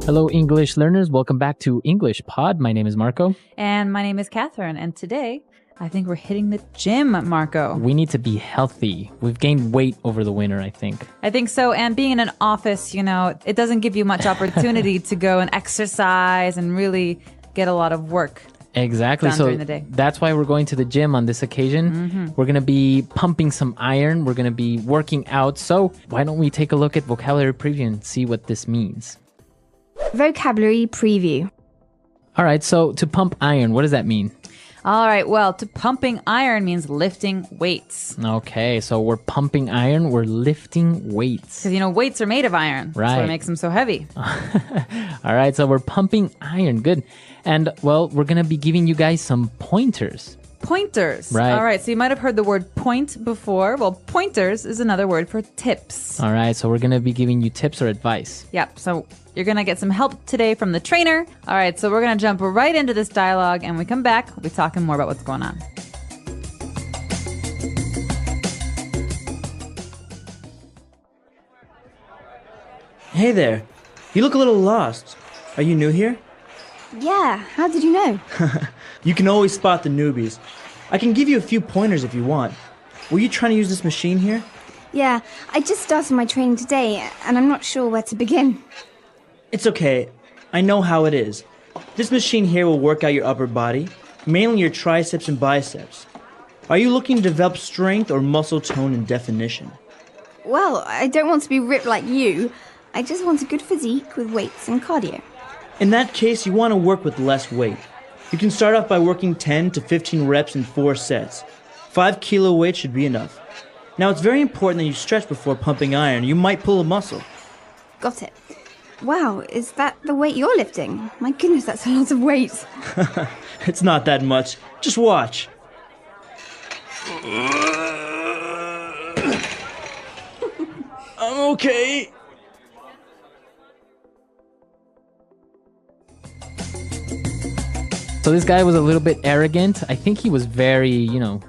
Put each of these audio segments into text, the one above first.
Hello, English learners. Welcome back to English Pod. My name is Marco. And my name is Catherine. And today, I think we're hitting the gym, Marco. We need to be healthy. We've gained weight over the winter, I think. I think so. And being in an office, it doesn't give you much opportunity to go and exercise and really get a lot of work. Exactly. Done so during the day. That's why we're going to the gym on this occasion. Mm-hmm. We're going to be pumping some iron. We're going to be working out. So why don't we take a look at vocabulary preview and see what this means? Vocabulary preview. All right. So to pump iron, what does that mean? All right. Well, to pumping iron means lifting weights. Okay. So we're pumping iron. We're lifting weights. Because, weights are made of iron. Right. That's what makes them so heavy. All right. So we're pumping iron. Good. And, well, we're going to be giving you guys some pointers. Pointers. Right. All right. So you might have heard the word point before. Well, pointers is another word for tips. All right. So we're going to be giving you tips or advice. Yep. So you're going to get some help today from the trainer. All right. So we're going to jump right into this dialogue. And when we come back, we'll be talking more about what's going on. Hey there. You look a little lost. Are you new here? Yeah, how did you know? You can always spot the newbies. I can give you a few pointers if you want. Were you trying to use this machine here? Yeah, I just started my training today, and I'm not sure where to begin. It's okay. I know how it is. This machine here will work out your upper body, mainly your triceps and biceps. Are you looking to develop strength or muscle tone and definition? Well, I don't want to be ripped like you. I just want a good physique with weights and cardio. In that case, you want to work with less weight. You can start off by working 10 to 15 reps in 4 sets. 5 kilo weight should be enough. Now, it's very important that you stretch before pumping iron. You might pull a muscle. Got it. Wow, is that the weight you're lifting? My goodness, that's a lot of weight. It's not that much. Just watch. I'm okay. So this guy was a little bit arrogant. I think he was very,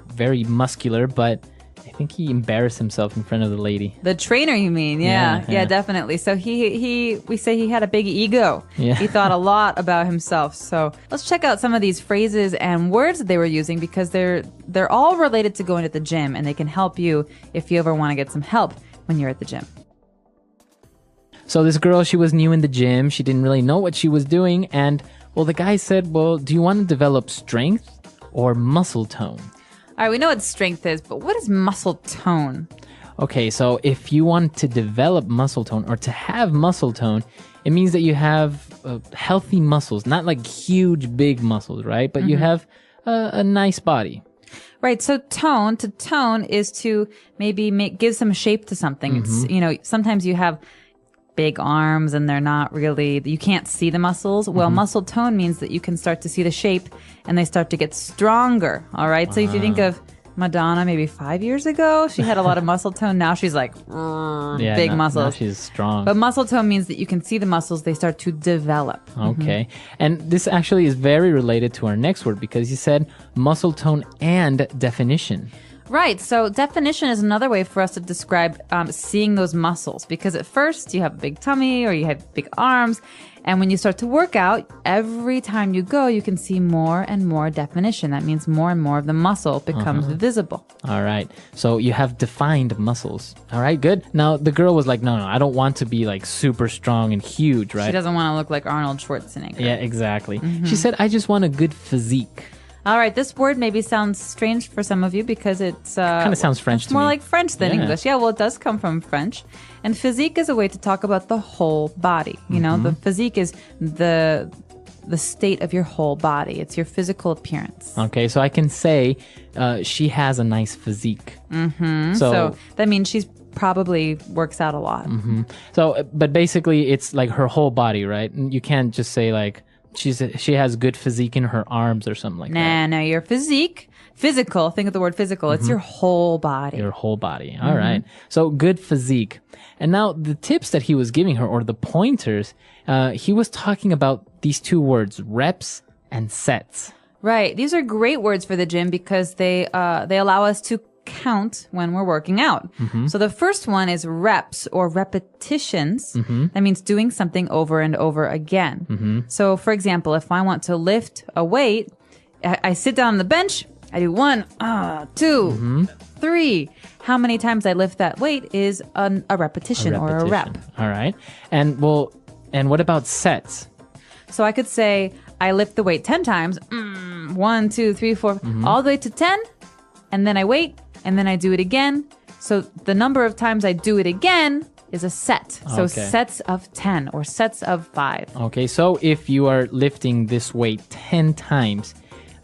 very muscular, but I think he embarrassed himself in front of the lady. The trainer, you mean? Yeah, definitely. So we say he had a big ego. Yeah. He thought a lot about himself. So let's check out some of these phrases and words that they were using because they're all related to going to the gym and they can help you if you ever want to get some help when you're at the gym. So this girl, she was new in the gym. She didn't really know what she was doing. And, well, the guy said, well, do you want to develop strength or muscle tone? All right, we know what strength is, but what is muscle tone? Okay, so if you want to develop muscle tone or to have muscle tone, it means that you have healthy muscles, not like huge, big muscles, right? But you have a nice body. Right, so to tone is to maybe give some shape to something. It's, sometimes you have big arms and they're not really, you can't see the muscles. Well, muscle tone means that you can start to see the shape and they start to get stronger. All right. So if you think of Madonna, maybe 5 years ago, she had a lot of muscle tone. Now she's like big muscles. Now she's strong. But muscle tone means that you can see the muscles. They start to develop. Okay. And this actually is very related to our next word because you said muscle tone and definition. Right. So definition is another way for us to describe seeing those muscles because at first you have a big tummy or you have big arms. And when you start to work out, every time you go, you can see more and more definition. That means more and more of the muscle becomes visible. All right. So you have defined muscles. All right, good. Now the girl was like, no, I don't want to be like super strong and huge, right? She doesn't want to look like Arnold Schwarzenegger. Yeah, exactly. She said, I just want a good physique. All right, this word maybe sounds strange for some of you because it's kind of sounds French to me. More like French than English. Yeah, well, it does come from French. And physique is a way to talk about the whole body. You know, the physique is the state of your whole body. It's your physical appearance. Okay, so I can say she has a nice physique. So that means she's probably works out a lot. So, but basically, it's like her whole body, right? You can't just say like she has good physique in her arms or something like that. No, your physical, think of the word physical. It's your whole body. Your whole body. All right. So good physique. And now the tips that he was giving her or the pointers, he was talking about these two words, reps and sets. Right. These are great words for the gym because they allow us to count when we're working out. So the first one is reps or repetitions. That means doing something over and over again. So for example, if I want to lift a weight, I sit down on the bench, I do 1, 2, 3. How many times I lift that weight is a repetition or a rep. All right. And what about sets? So I could say I lift the weight 10 times. 1, 2, 3, 4, all the way to 10. And then I wait and then I do it again. So the number of times I do it again is a set. So sets of 10 or sets of 5. Okay. So if you are lifting this weight 10 times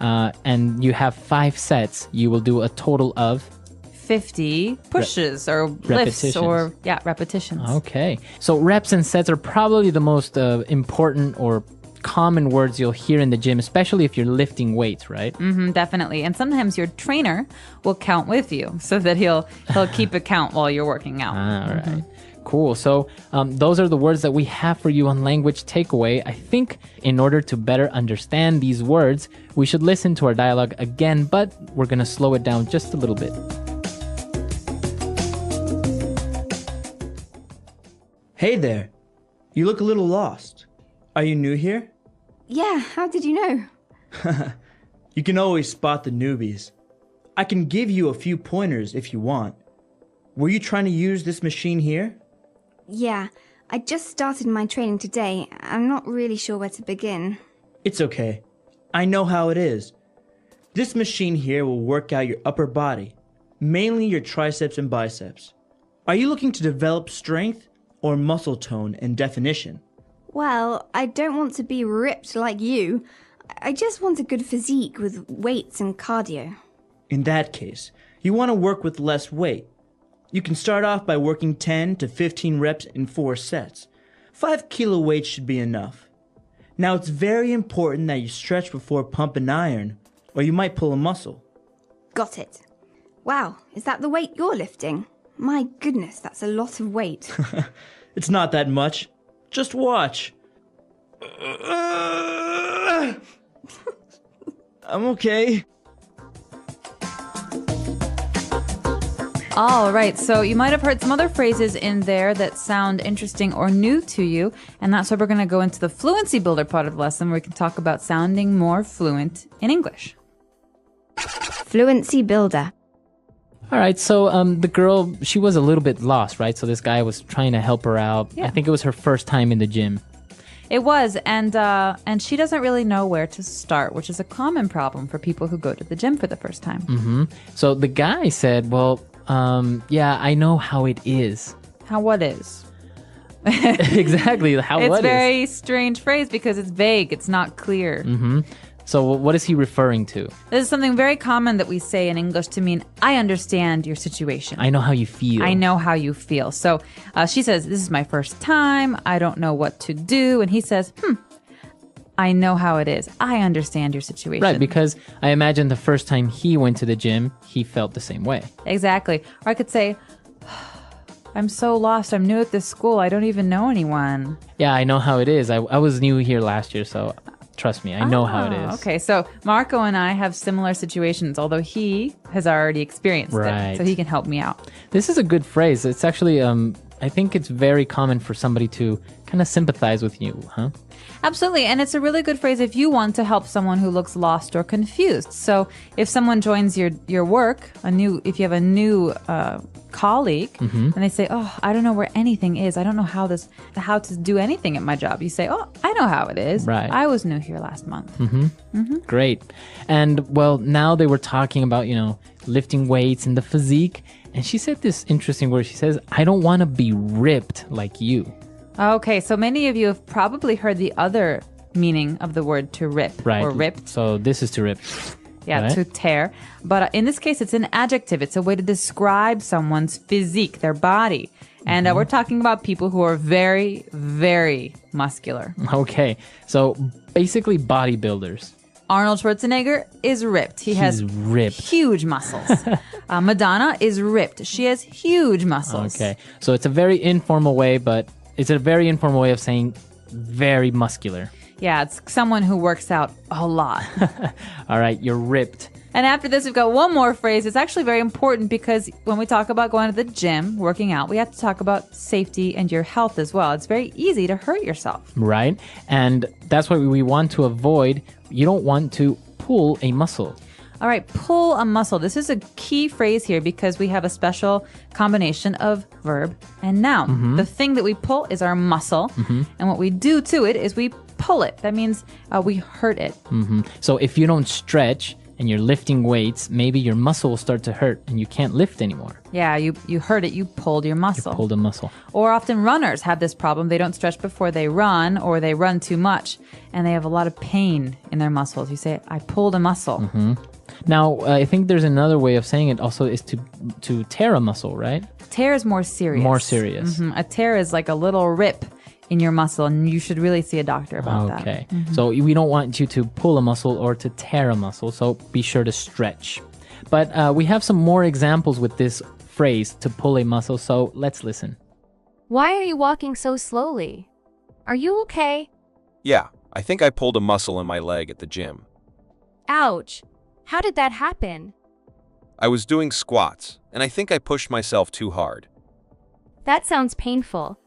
and you have 5 sets, you will do a total of 50 pushes or lifts or repetitions. Okay. So reps and sets are probably the most important or common words you'll hear in the gym, especially if you're lifting weights, right? Definitely. And sometimes your trainer will count with you so that he'll keep a count while you're working out. All right. Cool. So those are the words that we have for you on Language Takeaway. I think in order to better understand these words, we should listen to our dialogue again, but we're going to slow it down just a little bit. Hey there. You look a little lost. Are you new here? Yeah, how did you know? You can always spot the newbies. I can give you a few pointers if you want. Were you trying to use this machine here? Yeah, I just started my training today. I'm not really sure where to begin. It's okay. I know how it is. This machine here will work out your upper body, mainly your triceps and biceps. Are you looking to develop strength or muscle tone and definition? Well, I don't want to be ripped like you. I just want a good physique with weights and cardio. In that case, you want to work with less weight. You can start off by working 10 to 15 reps in 4 sets. 5 kilo weights should be enough. Now it's very important that you stretch before pump and iron, or you might pull a muscle. Got it. Wow, is that the weight you're lifting? My goodness, that's a lot of weight. It's not that much. Just watch. I'm okay. All right, so you might have heard some other phrases in there that sound interesting or new to you, and that's why we're going to go into the Fluency Builder part of the lesson where we can talk about sounding more fluent in English. Fluency Builder. All right, so the girl, she was a little bit lost, right? So this guy was trying to help her out. Yeah. I think it was her first time in the gym. It was, and she doesn't really know where to start, which is a common problem for people who go to the gym for the first time. So the guy said, well, yeah, I know how it is. How what is? Exactly, how It's what is. a very strange phrase because it's vague. It's not clear. So what is he referring to? This is something very common that we say in English to mean, I understand your situation. I know how you feel. I know how you feel. So she says, this is my first time. I don't know what to do. And he says, I know how it is. I understand your situation. Right, because I imagine the first time he went to the gym, he felt the same way. Exactly. Or I could say, I'm so lost. I'm new at this school. I don't even know anyone. Yeah, I know how it is. I was new here last year, so trust me, I know how it is. Okay, so Marco and I have similar situations, although he has already experienced Right. it, so he can help me out. This is a good phrase. It's actually, I think it's very common for somebody to kind of sympathize with you, huh? Absolutely, and it's a really good phrase if you want to help someone who looks lost or confused. So if someone joins your work, if you have a new colleague, and they say, "Oh, I don't know where anything is. I don't know how to do anything at my job." You say, "Oh, I know how it is. Right. I was new here last month." Great. And well, now they were talking about, lifting weights and the physique. And she said this interesting word. She says, I don't want to be ripped like you. Okay, so many of you have probably heard the other meaning of the word to rip Right. or ripped. So this is to rip. Yeah, right? to tear. But in this case, it's an adjective. It's a way to describe someone's physique, their body. And we're talking about people who are very, very muscular. Okay. So basically bodybuilders. Arnold Schwarzenegger is ripped. He has ripped. huge muscles. Madonna is ripped. She has huge muscles. Okay. So it's a very informal way, but it's a very informal way of saying very muscular. Yeah, it's someone who works out a lot. All right. You're ripped. And after this, we've got one more phrase. It's actually very important because when we talk about going to the gym, working out, we have to talk about safety and your health as well. It's very easy to hurt yourself. Right. And that's what we want to avoid. You don't want to pull a muscle. All right, pull a muscle. This is a key phrase here because we have a special combination of verb and noun. The thing that we pull is our muscle. And what we do to it is we pull it. That means we hurt it. So if you don't stretch and you're lifting weights, maybe your muscle will start to hurt and you can't lift anymore. Yeah, you hurt it. You pulled your muscle. You pulled a muscle. Or often runners have this problem. They don't stretch before they run, or they run too much and they have a lot of pain in their muscles. You say, I pulled a muscle. Now, I think there's another way of saying it also is to tear a muscle, right? Tear is more serious. More serious. A tear is like a little rip in your muscle, and you should really see a doctor about that. Okay. So we don't want you to pull a muscle or to tear a muscle, so be sure to stretch. But we have some more examples with this phrase, to pull a muscle, so let's listen. Why are you walking so slowly? Are you okay? Yeah, I think I pulled a muscle in my leg at the gym. Ouch. How did that happen? I was doing squats, and I think I pushed myself too hard. That sounds painful.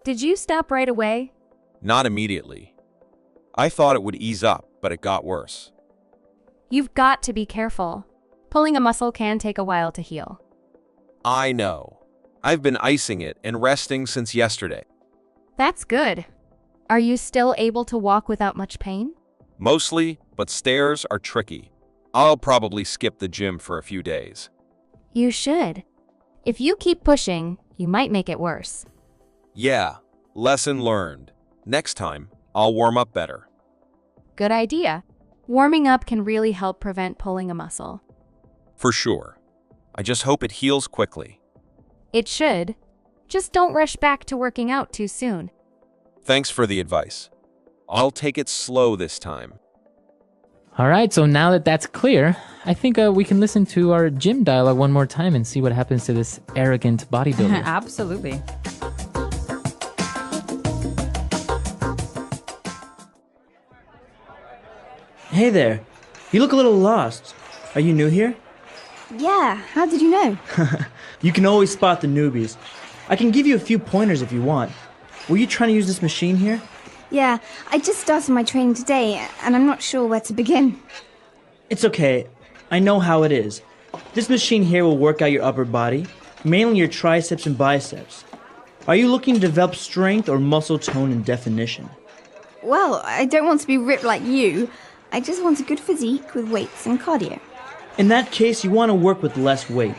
Did you stop right away? Not immediately. I thought it would ease up, but it got worse. You've got to be careful. Pulling a muscle can take a while to heal. I know. I've been icing it and resting since yesterday. That's good. Are you still able to walk without much pain? Mostly, but stairs are tricky. I'll probably skip the gym for a few days. You should. If you keep pushing, you might make it worse. Yeah, lesson learned. Next time, I'll warm up better. Good idea. Warming up can really help prevent pulling a muscle. For sure. I just hope it heals quickly. It should. Just don't rush back to working out too soon. Thanks for the advice. I'll take it slow this time. All right, so now that that's clear, I think we can listen to our gym dialogue one more time and see what happens to this arrogant bodybuilder. Absolutely. Hey there. You look a little lost. Are you new here? Yeah, how did you know? You can always spot the newbies. I can give you a few pointers if you want. Were you trying to use this machine here? Yeah, I just started my training today, and I'm not sure where to begin. It's okay. I know how it is. This machine here will work out your upper body, mainly your triceps and biceps. Are you looking to develop strength or muscle tone and definition? Well, I don't want to be ripped like you. I just want a good physique with weights and cardio. In that case, you want to work with less weight.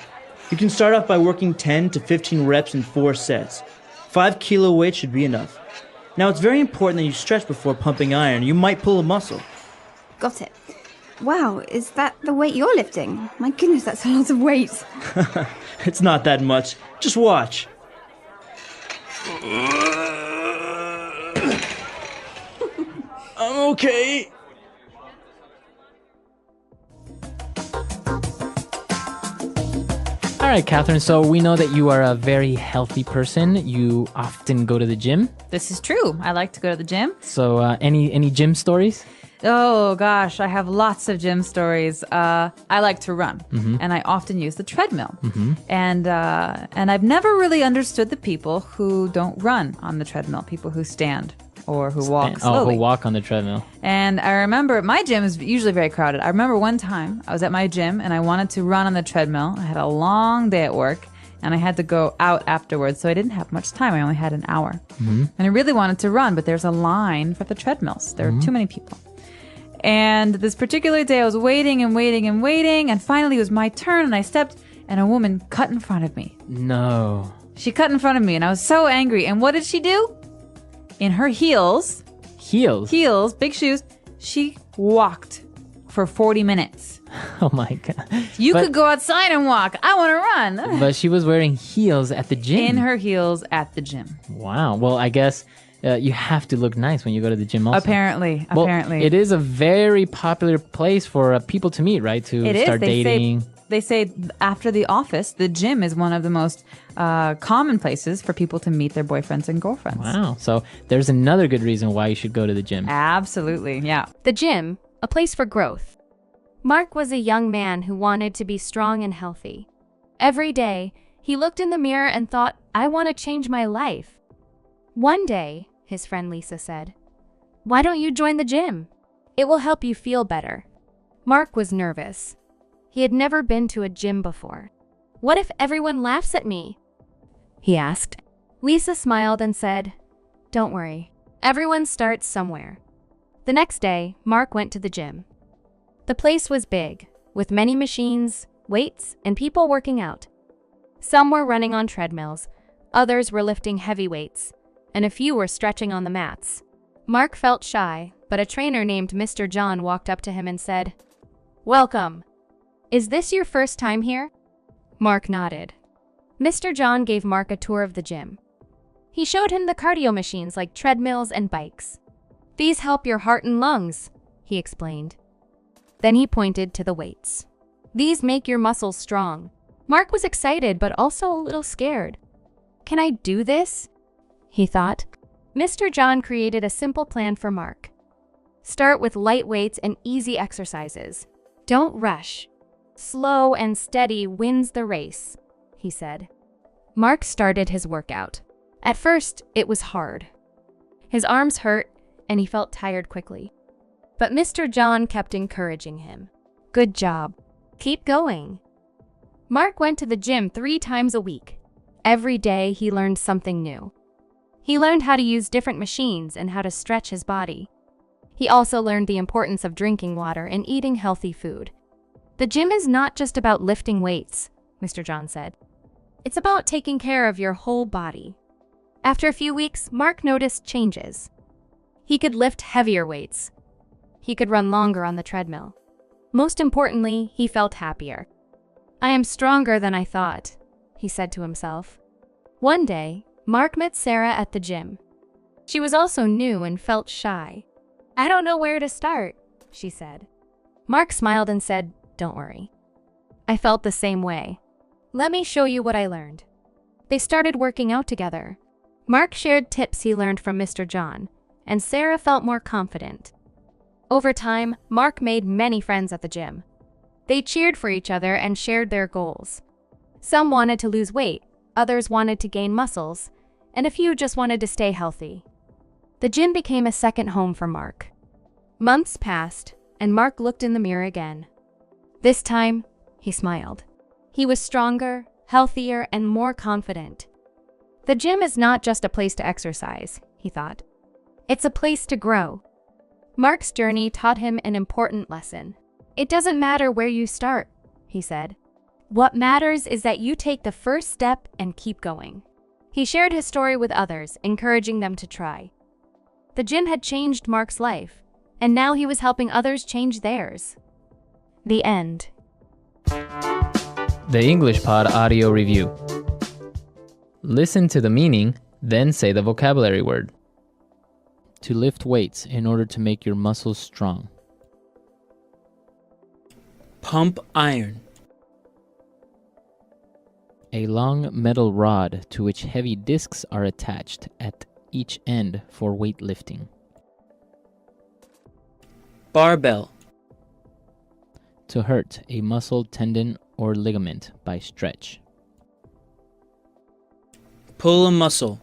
You can start off by working 10 to 15 reps in 4 sets. 5 kilo weight should be enough. Now, it's very important that you stretch before pumping iron. You might pull a muscle. Got it. Wow, is that the weight you're lifting? My goodness, that's a lot of weight. It's not that much. Just watch. I'm okay. All right, Catherine, so we know that you are a very healthy person. You often go to the gym. This is true. I like to go to the gym. So any gym stories? Oh, gosh, I have lots of gym stories. I like to run, and I often use the treadmill. And I've never really understood the people who don't run on the treadmill, people who stand or who walk slowly. Who walk on the treadmill. And I remember my gym is usually very crowded. I remember one time I was at my gym and I wanted to run on the treadmill. I had a long day at work and I had to go out afterwards, so I didn't have much time. I only had an hour. And I really wanted to run, but there's a line for the treadmills. There are too many people. And this particular day I was waiting and waiting and waiting, and finally it was my turn and I stepped and a woman cut in front of me. No. She cut in front of me and I was so angry. And what did she do? In her heels, big shoes, she walked for 40 minutes. Oh my God. You could go outside and walk. I want to run. But she was wearing heels at the gym. In her heels at the gym. Wow. Well, I guess you have to look nice when you go to the gym also. Apparently. It is a very popular place for people to meet, right? To start dating. They say after the office, the gym is one of the most common places for people to meet their boyfriends and girlfriends. Wow. So there's another good reason why you should go to the gym. Absolutely. Yeah. The gym, a place for growth. Mark was a young man who wanted to be strong and healthy. Every day, he looked in the mirror and thought, I want to change my life. One day, his friend Lisa said, why don't you join the gym? It will help you feel better. Mark was nervous. He had never been to a gym before. What if everyone laughs at me? He asked. Lisa smiled and said, don't worry. Everyone starts somewhere. The next day, Mark went to the gym. The place was big, with many machines, weights, and people working out. Some were running on treadmills, others were lifting heavy weights, and a few were stretching on the mats. Mark felt shy, but a trainer named Mr. John walked up to him and said, welcome. Is this your first time here? Mark nodded. Mr. John gave Mark a tour of the gym. He showed him the cardio machines like treadmills and bikes. These help your heart and lungs, he explained. Then he pointed to the weights. These make your muscles strong. Mark was excited but also a little scared. Can I do this? He thought. Mr. John created a simple plan for Mark. Start with light weights and easy exercises. Don't rush. Slow and steady wins the race, he said. Mark started his workout. At first, it was hard. His arms hurt and he felt tired quickly. But Mr. John kept encouraging him. Good job. Keep going. Mark went to the gym 3 times a week. Every day he learned something new. He learned how to use different machines and how to stretch his body. He also learned the importance of drinking water and eating healthy food. The gym is not just about lifting weights, Mr. John said. It's about taking care of your whole body. After a few weeks, Mark noticed changes. He could lift heavier weights. He could run longer on the treadmill. Most importantly, he felt happier. I am stronger than I thought, he said to himself. One day, Mark met Sarah at the gym. She was also new and felt shy. I don't know where to start, she said. Mark smiled and said, don't worry. I felt the same way. Let me show you what I learned. They started working out together. Mark shared tips he learned from Mr. John, and Sarah felt more confident. Over time, Mark made many friends at the gym. They cheered for each other and shared their goals. Some wanted to lose weight, others wanted to gain muscles, and a few just wanted to stay healthy. The gym became a second home for Mark. Months passed, and Mark looked in the mirror again. This time, he smiled. He was stronger, healthier, and more confident. The gym is not just a place to exercise, he thought. It's a place to grow. Mark's journey taught him an important lesson. It doesn't matter where you start, he said. What matters is that you take the first step and keep going. He shared his story with others, encouraging them to try. The gym had changed Mark's life, and now he was helping others change theirs. The end. The English Pod Audio Review. Listen to the meaning, then say the vocabulary word. To lift weights in order to make your muscles strong. Pump iron. A long metal rod to which heavy discs are attached at each end for weightlifting. Barbell. To hurt a muscle, tendon, or ligament by stretch. Pull a muscle.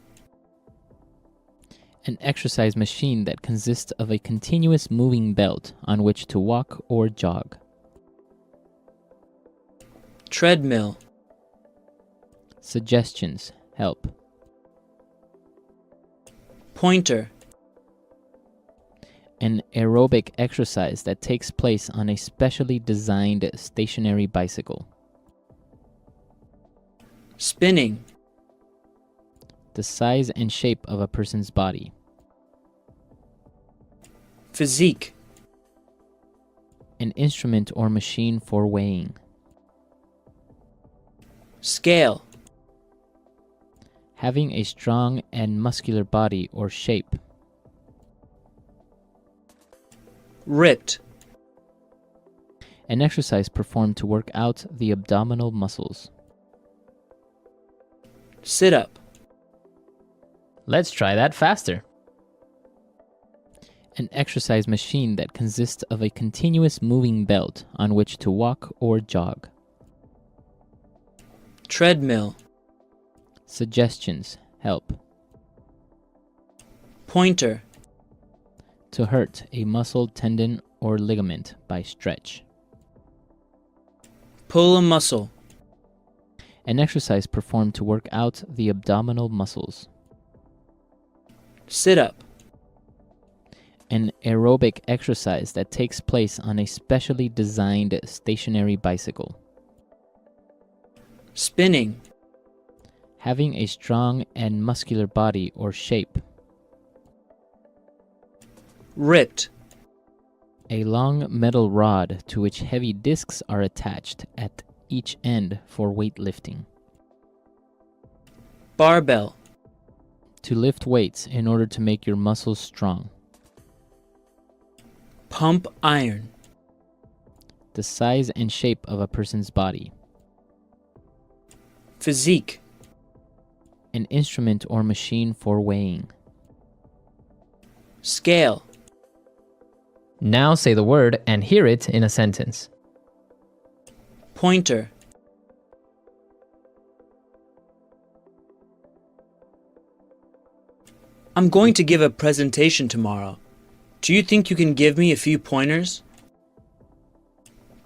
An exercise machine that consists of a continuous moving belt on which to walk or jog. Treadmill. Suggestions help. Pointer. An aerobic exercise that takes place on a specially designed stationary bicycle. Spinning. The size and shape of a person's body. Physique. An instrument or machine for weighing. Scale. Having a strong and muscular body or shape. Ripped. An exercise performed to work out the abdominal muscles. Sit up. Let's try that faster. An exercise machine that consists of a continuous moving belt on which to walk or jog. Treadmill. Suggestions. Help. Pointer. To hurt a muscle, tendon, or ligament by stretch. Pull a muscle. An exercise performed to work out the abdominal muscles. Sit up. An aerobic exercise that takes place on a specially designed stationary bicycle. Spinning. Having a strong and muscular body or shape. Ripped. A long metal rod to which heavy discs are attached at each end for weightlifting. Barbell. To lift weights in order to make your muscles strong. Pump iron. The size and shape of a person's body. Physique. An instrument or machine for weighing. Scale. Now say the word and hear it in a sentence. Pointer. I'm going to give a presentation tomorrow. Do you think you can give me a few pointers?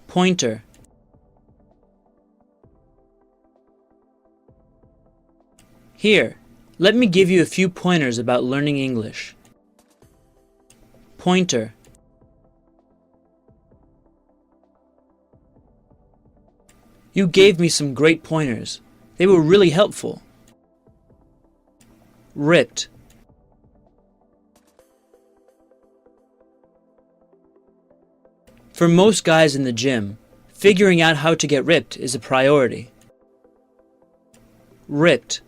Pointer. Here, let me give you a few pointers about learning English. Pointer. You gave me some great pointers. They were really helpful. Ripped. For most guys in the gym, figuring out how to get ripped is a priority. Ripped.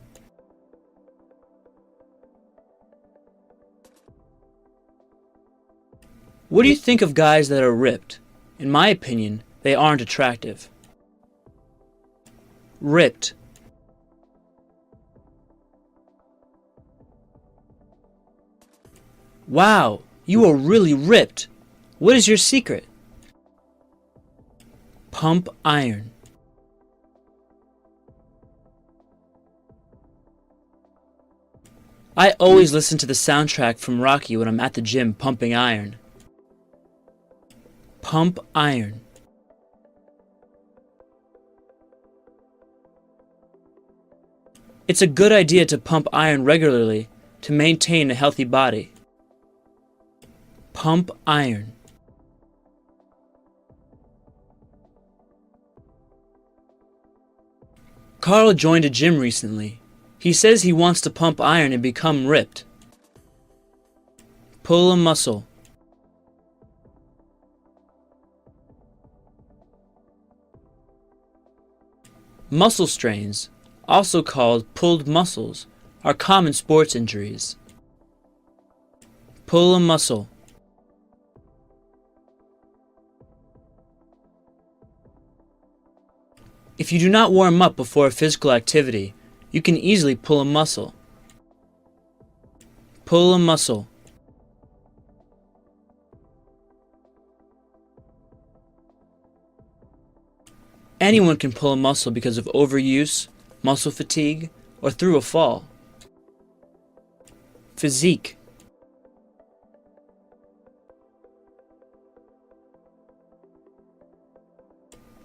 What do you think of guys that are ripped? In my opinion, they aren't attractive. Ripped. Wow, you are really ripped. What is your secret? Pump iron. I always listen to the soundtrack from Rocky when I'm at the gym pumping iron. Pump iron. It's a good idea to pump iron regularly to maintain a healthy body. Pump iron. Carl joined a gym recently. He says he wants to pump iron and become ripped. Pull a muscle. Muscle strains, also called pulled muscles, are common sports injuries. Pull a muscle. If you do not warm up before a physical activity, you can easily pull a muscle. Pull a muscle. Anyone can pull a muscle because of overuse, muscle fatigue, or through a fall. Physique.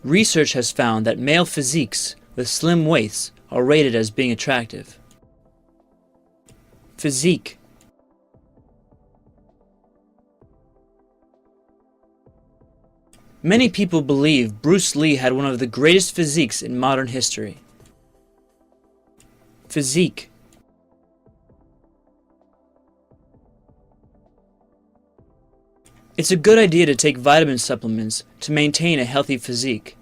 Research has found that male physiques with slim waists are rated as being attractive. Physique. Many people believe Bruce Lee had one of the greatest physiques in modern history. Physique. It's a good idea to take vitamin supplements to maintain a healthy physique.